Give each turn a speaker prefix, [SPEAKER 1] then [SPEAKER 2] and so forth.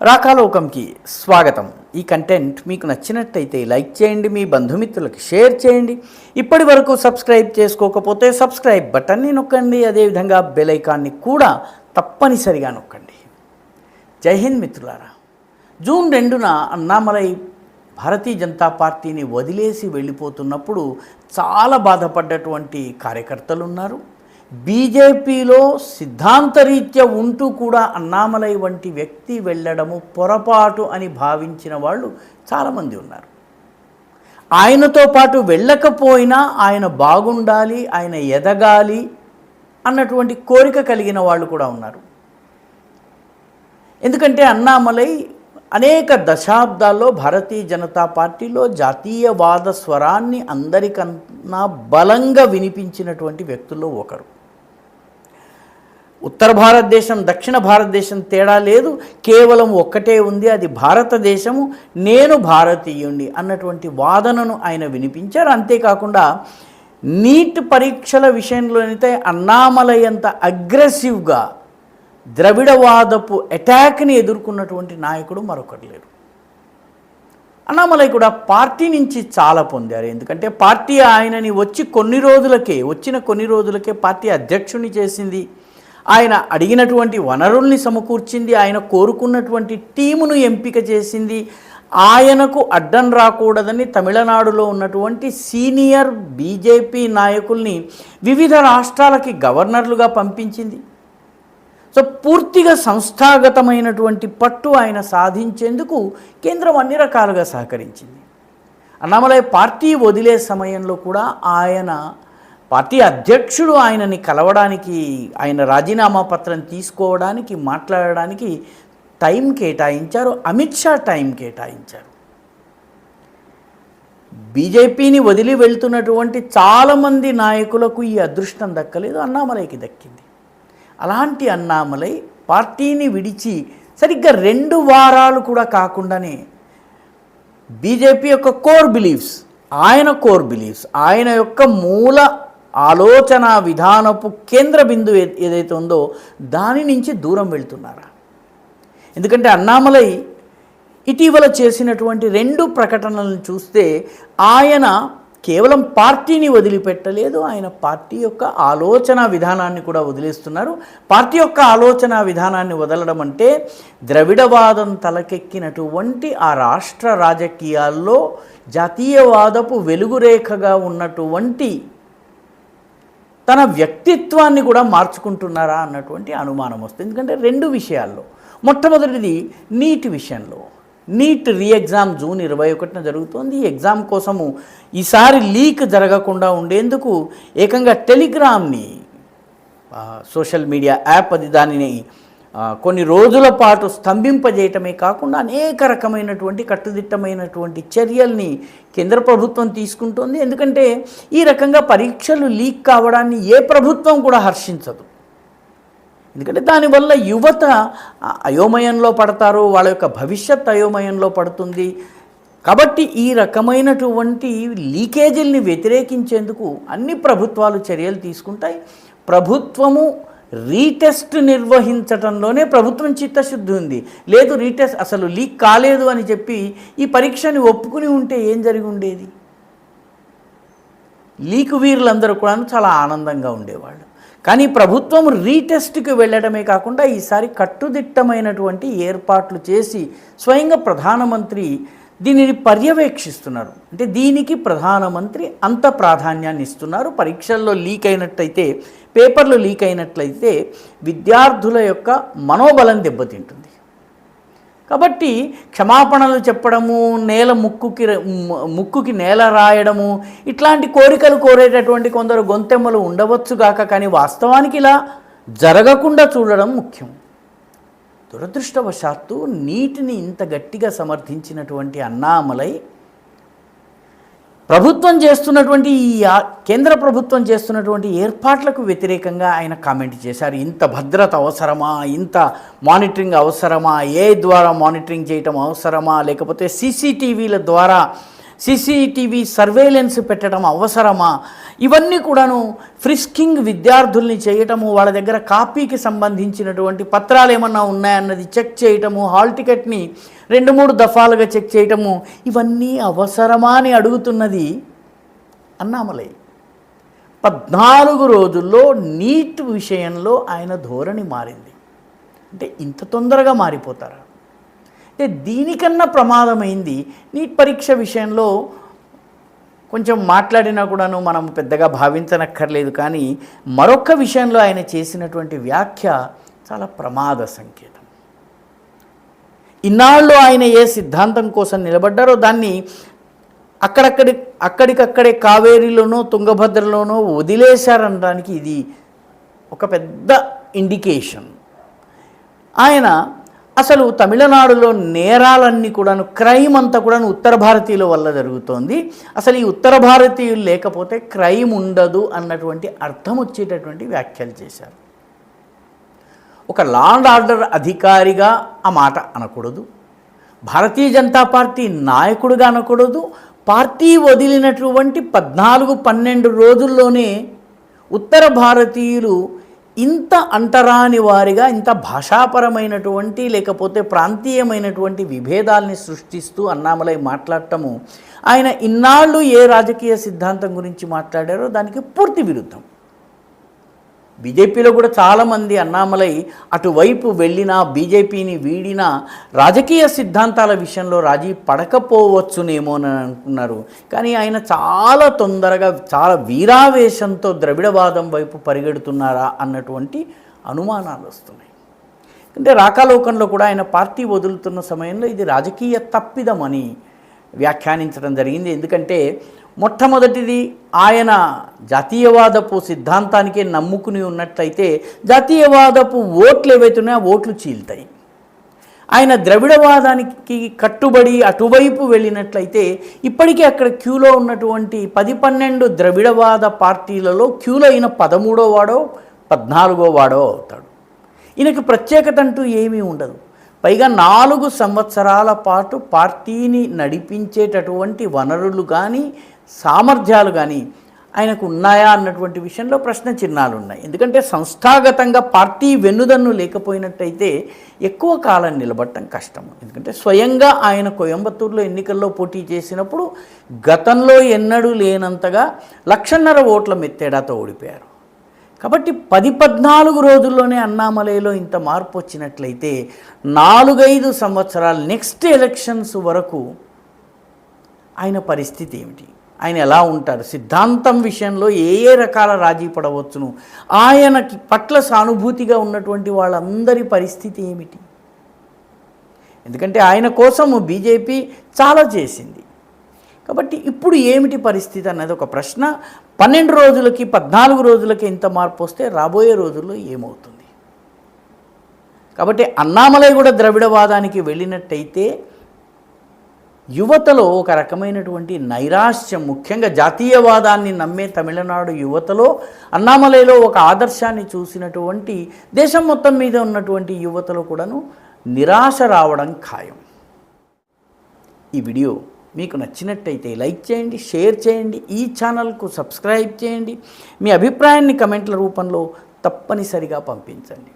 [SPEAKER 1] రాకాలోకంకి స్వాగతం. ఈ కంటెంట్ మీకు నచ్చినట్టయితే లైక్ చేయండి, మీ బంధుమిత్రులకు షేర్ చేయండి. ఇప్పటి వరకు సబ్స్క్రైబ్ చేసుకోకపోతే సబ్స్క్రైబ్ బటన్ని నొక్కండి, అదేవిధంగా బెల్ ఐకాన్ని కూడా తప్పనిసరిగా నొక్కండి. జై హింద్ మిత్రులారా. జూన్ 2న అన్నామలై భారతీయ జనతా పార్టీని వదిలేసి వెళ్ళిపోతున్నప్పుడు చాలా బాధపడ్డటువంటి కార్యకర్తలు ఉన్నారు. బీజేపీలో సిద్ధాంతరీత్యా ఉంటూ కూడా అన్నామలై వంటి వ్యక్తి వెళ్ళడము పొరపాటు అని భావించిన వాళ్ళు చాలామంది ఉన్నారు. ఆయనతో పాటు వెళ్ళకపోయినా ఆయన బాగుండాలి, ఆయన ఎదగాలి అన్నటువంటి కోరిక కలిగిన వాళ్ళు కూడా ఉన్నారు. ఎందుకంటే అన్నామలై అనేక దశాబ్దాల్లో భారతీయ జనతా పార్టీలో జాతీయవాద స్వరాన్ని అందరికన్నా బలంగా వినిపించినటువంటి వ్యక్తుల్లో ఒకరు. ఉత్తర భారతదేశం, దక్షిణ భారతదేశం తేడా లేదు, కేవలం ఒక్కటే ఉంది, అది భారతదేశము, నేను భారతీయుణ్ణి అన్నటువంటి వాదనను ఆయన వినిపించారు. అంతేకాకుండా నీట్ పరీక్షల విషయంలోనైతే అన్నామలై అంత అగ్రెసివ్గా ద్రవిడవాదపు అటాక్ని ఎదుర్కొన్నటువంటి నాయకుడు మరొకరు లేరు. అన్నామలై కూడా పార్టీ నుంచి చాలా పొందారు. ఎందుకంటే పార్టీ ఆయనని వచ్చిన కొన్ని రోజులకే పార్టీ అధ్యక్షుని చేసింది. ఆయన అడిగినటువంటి వనరుల్ని సమకూర్చింది, ఆయన కోరుకున్నటువంటి టీమును ఎంపిక చేసింది. ఆయనకు అడ్డం రాకూడదని తమిళనాడులో ఉన్నటువంటి సీనియర్ బీజేపీ నాయకుల్ని వివిధ రాష్ట్రాలకి గవర్నర్లుగా పంపించింది. సో పూర్తిగా సంస్థాగతమైనటువంటి పట్టు ఆయన సాధించేందుకు కేంద్రం అన్ని రకాలుగా సహకరించింది. అన్నామలై పార్టీ వదిలే సమయంలో కూడా ఆయన పార్టీ అధ్యక్షుడు ఆయనని కలవడానికి, ఆయన రాజీనామా పత్రం తీసుకోవడానికి, మాట్లాడడానికి టైం కేటాయించారు. అమిత్ షా టైం కేటాయించారు. బీజేపీని వదిలి వెళ్తున్నటువంటి చాలామంది నాయకులకు ఈ అదృష్టం దక్కలేదు, అన్నామలైకి దక్కింది. అలాంటి అన్నామలై పార్టీని విడిచి సరిగ్గా 2 వారాలు కూడా కాకుండానే బీజేపీ యొక్క కోర్ బిలీఫ్స్, ఆయన యొక్క మూల ఆలోచన విధానపు కేంద్ర బిందువు ఏదైతే ఉందో దాని నుంచి దూరం వెళ్తున్నారా? ఎందుకంటే అన్నామలై ఇటీవల చేసినటువంటి 2 ప్రకటనలను చూస్తే ఆయన కేవలం పార్టీని వదిలిపెట్టలేదు, ఆయన పార్టీ యొక్క ఆలోచన విధానాన్ని కూడా వదిలేస్తున్నారు. పార్టీ యొక్క ఆలోచన విధానాన్ని వదలడం అంటే ద్రవిడవాదం తలకెక్కినటువంటి ఆ రాష్ట్ర రాజకీయాల్లో జాతీయవాదపు వెలుగురేఖగా ఉన్నటువంటి తన వ్యక్తిత్వాన్ని కూడా మార్చుకుంటున్నారా అన్నటువంటి అనుమానం వస్తుంది. ఎందుకంటే 2 విషయాల్లో, మొట్టమొదటిది నీట్ విషయంలో. నీట్ రీ ఎగ్జామ్ జూన్ 21న జరుగుతోంది. ఈ ఎగ్జామ్ కోసము ఈసారి లీక్ జరగకుండా ఉండేందుకు ఏకంగా టెలిగ్రామ్ని, సోషల్ మీడియా యాప్, అది దానిని కొన్ని రోజుల పాటు స్తంభింపజేయటమే కాకుండా అనేక రకమైనటువంటి కట్టుదిట్టమైనటువంటి చర్యల్ని కేంద్ర ప్రభుత్వం తీసుకుంటోంది. ఎందుకంటే ఈ రకంగా పరీక్షలు లీక్ కావడాన్ని ఏ ప్రభుత్వం కూడా హర్షించదు. ఎందుకంటే దానివల్ల యువత అయోమయంలో పడతారు, వాళ్ళ యొక్క భవిష్యత్ అయోమయంలో పడుతుంది. కాబట్టి ఈ రకమైనటువంటి లీకేజీల్ని వ్యతిరేకించేందుకు అన్ని ప్రభుత్వాలు చర్యలు తీసుకుంటాయి. ప్రభుత్వము రీటెస్ట్ నిర్వహించటంలోనే ప్రభుత్వం చిత్తశుద్ధి ఉంది. లేదు, రీటెస్ట్ అసలు లీక్ కాలేదు అని చెప్పి ఈ పరీక్షని ఒప్పుకుని ఉంటే ఏం జరిగి ఉండేది? లీక్ వీరులందరూ కూడా చాలా ఆనందంగా ఉండేవాళ్ళు. కానీ ప్రభుత్వం రీటెస్ట్కి వెళ్ళడమే కాకుండా ఈసారి కట్టుదిట్టమైనటువంటి ఏర్పాట్లు చేసి స్వయంగా ప్రధానమంత్రి దీనిని పర్యవేక్షిస్తున్నారు. అంటే దీనికి ప్రధానమంత్రి అంత ప్రాధాన్యాన్ని ఇస్తున్నారు. పరీక్షల్లో లీక్ అయినట్లయితే, పేపర్లు లీక్ అయినట్లయితే విద్యార్థుల యొక్క మనోబలం దెబ్బతింటుంది. కాబట్టి క్షమాపణలు చెప్పడము, ముక్కుకి నేల రాయడము, ఇట్లాంటి కోరికలు కోరేటటువంటి కొందరు గొంతెమ్మలు ఉండవచ్చుగాక, కానీ వాస్తవానికి ఇలా జరగకుండా చూడడం ముఖ్యం. దురదృష్టవశాత్తు నీటిని ఇంత గట్టిగా సమర్థించినటువంటి అన్నామలై కేంద్ర ప్రభుత్వం చేస్తున్నటువంటి ఏర్పాట్లకు వ్యతిరేకంగా ఆయన కామెంట్ చేశారు. ఇంత భద్రత అవసరమా, ఇంత మానిటరింగ్ అవసరమా, ఏ ద్వారా మానిటరింగ్ చేయటం అవసరమా, లేకపోతే సీసీటీవీ సర్వేలెన్స్ పెట్టడం అవసరమా, ఇవన్నీ కూడాను ఫ్రిస్కింగ్ విద్యార్థుల్ని చేయటము, వాళ్ళ దగ్గర కాపీకి సంబంధించినటువంటి పత్రాలు ఏమన్నా ఉన్నాయన్నది చెక్ చేయటము, హాల్ టికెట్ని 2-3 దఫాలుగా చెక్ చేయటము, ఇవన్నీ అవసరమా అని అడుగుతున్నది అన్నామలై. 14 రోజుల్లో నీట్ విషయంలో ఆయన ధోరణి మారింది. అంటే ఇంత తొందరగా మారిపోతారా? అంటే దీనికన్నా ప్రమాదమైంది నీట్ పరీక్ష విషయంలో కొంచెం మాట్లాడినా కూడాను మనం పెద్దగా భావించనక్కర్లేదు. కానీ మరొక విషయంలో ఆయన చేసినటువంటి వ్యాఖ్య చాలా ప్రమాద సంకేతం. ఇన్నాళ్ళు ఆయన ఏ సిద్ధాంతం కోసం నిలబడ్డారో దాన్ని అక్కడికక్కడే కావేరీలోనో తుంగభద్రలోనో వదిలేశారనడానికి ఇది ఒక పెద్ద ఇండికేషన్. ఆయన అసలు తమిళనాడులో నేరాలన్నీ కూడాను, క్రైమ్ అంతా కూడాను ఉత్తర భారతీయుల వల్ల జరుగుతోంది, అసలు ఈ ఉత్తర భారతీయులు లేకపోతే క్రైమ్ ఉండదు అన్నటువంటి అర్థం వచ్చేటటువంటి వ్యాఖ్యలు చేశారు. ఒక లా అండ్ ఆర్డర్ అధికారిగా ఆ మాట అనకూడదు, భారతీయ జనతా పార్టీ నాయకుడిగా అనకూడదు. పార్టీ వదిలినటువంటి 14-12 రోజుల్లోనే ఉత్తర భారతీయులు ఇంత అంటరాని వారిగా, ఇంత భాషాపరమైనటువంటి లేకపోతే ప్రాంతీయమైనటువంటి విభేదాల్ని సృష్టిస్తూ అన్నామలై మాట్లాడటము, ఆయన ఇన్నాళ్ళు ఏ రాజకీయ సిద్ధాంతం గురించి మాట్లాడారో దానికి పూర్తి విరుద్ధం. బీజేపీలో కూడా చాలామంది అన్నామలై అటువైపు వెళ్ళినా, బీజేపీని వీడినా రాజకీయ సిద్ధాంతాల విషయంలో రాజీ పడకపోవచ్చునేమో అని అనుకున్నారు. కానీ ఆయన చాలా తొందరగా, చాలా వీరావేశంతో ద్రవిడవాదం వైపు పరిగెడుతున్నారా అన్నటువంటి అనుమానాలు వస్తున్నాయి. అంటే రాకాలోకంలో కూడా ఆయన పార్టీ వదులుతున్న సమయంలో ఇది రాజకీయ తప్పిదమని వ్యాఖ్యానించడం జరిగింది. ఎందుకంటే మొట్టమొదటిది ఆయన జాతీయవాదపు సిద్ధాంతానికే నమ్ముకుని ఉన్నట్లయితే జాతీయవాదపు ఓట్లు ఏవైతున్నాయో ఓట్లు చీల్తాయి. ఆయన ద్రవిడవాదానికి కట్టుబడి అటువైపు వెళ్ళినట్లయితే ఇప్పటికీ అక్కడ క్యూలో ఉన్నటువంటి 10-12 ద్రవిడవాద పార్టీలలో క్యూలో అయిన 13వ వాడో 14వ వాడో అవుతాడు. ఈయనకి ప్రత్యేకత అంటూ ఏమీ ఉండదు. పైగా 4 సంవత్సరాల పాటు పార్టీని నడిపించేటటువంటి వనరులు కానీ సామర్థ్యాలు కానీ ఆయనకు ఉన్నాయా అన్నటువంటి విషయంలో ప్రశ్న చిహ్నాలు ఉన్నాయి. ఎందుకంటే సంస్థాగతంగా పార్టీ వెన్నుదన్ను లేకపోయినట్టయితే ఎక్కువ కాలం నిలబడటం కష్టము. ఎందుకంటే స్వయంగా ఆయన కోయంబత్తూరులో ఎన్నికల్లో పోటీ చేసినప్పుడు గతంలో ఎన్నడూ లేనంతగా 1,50,000 ఓట్ల మెత్తేడాతో ఓడిపోయారు. కాబట్టి 10-14 రోజుల్లోనే అన్నామలైలో ఇంత మార్పు వచ్చినట్లయితే 4-5 సంవత్సరాలు నెక్స్ట్ ఎలక్షన్స్ వరకు ఆయన పరిస్థితి ఏమిటి? ఆయన ఎలా ఉంటారు? సిద్ధాంతం విషయంలో ఏ రకాల రాజీ పడవచ్చును? ఆయనకి పట్ల సానుభూతిగా ఉన్నటువంటి వాళ్ళందరి పరిస్థితి ఏమిటి? ఎందుకంటే ఆయన కోసం బీజేపీ చాలా చేసింది. కాబట్టి ఇప్పుడు ఏమిటి పరిస్థితి అన్నది ఒక ప్రశ్న. 12 రోజులకి 14 రోజులకి ఇంత మార్పు వస్తే రాబోయే రోజుల్లో ఏమవుతుంది? కాబట్టి అన్నామలై కూడా ద్రవిడవాదానికి వెళ్ళినట్టయితే యువతలో ఒక రకమైనటువంటి నైరాశ్యం, ముఖ్యంగా జాతీయవాదాన్ని నమ్మే తమిళనాడు యువతలో అన్నామలైలో ఒక ఆదర్శాన్ని చూసినటువంటి దేశం మొత్తం మీద ఉన్నటువంటి యువతలో కూడాను నిరాశ రావడం ఖాయం. ఈ వీడియో మీకు నచ్చినట్టయితే లైక్ చేయండి, షేర్ చేయండి, ఈ ఛానల్కు సబ్స్క్రైబ్ చేయండి. మీ అభిప్రాయాన్ని కమెంట్ల రూపంలో తప్పనిసరిగా పంపించండి.